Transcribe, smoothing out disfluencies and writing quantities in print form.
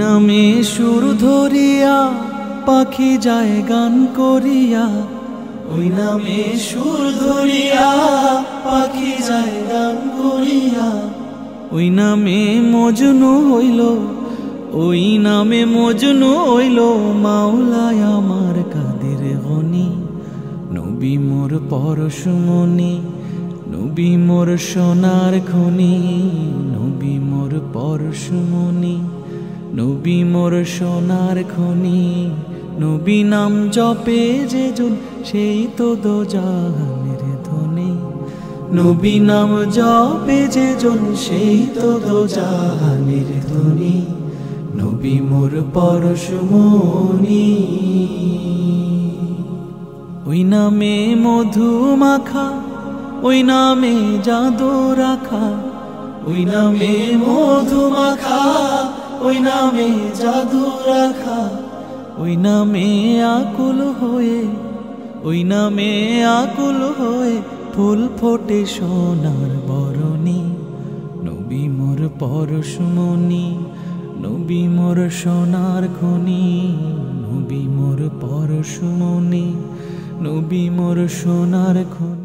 নামে সুর ধরিয়া পাখি যায় গান করিয়া, ওই নামে সুর ধরিয়া পাখি যায় গান করিয়া। ওই নামে মজনু হইল, ওই নামে মজনু হইল মাওলায় আমার কাদের গনি। নবী মোর পরশমণি, নবী মোর সোনার খনি, নবী মোর পরশমণি, নবী মোর সোনার খনি। নবী নাম জপে যে জন সেই তো দোজাহানের ধনী। নবী নাম জপে যে জন সেই তো দোজাহানের ধনী। নবী মোর পরশমণি। ওই নামে মধু মাখা, ওই নামে জাদু রাখা, ওই নামে মধু মাখা, ওই নামে জাদু রাখা। ওই নামে আকুল হয়ে, ওই নামে আকুল হয়ে ফুল ফোটে সোনার বরণী। নবী মোর পরশমণি, নবী মোর সোনার খনি, নবী মোর পরশমণি, নবী মোর সোনার খনি।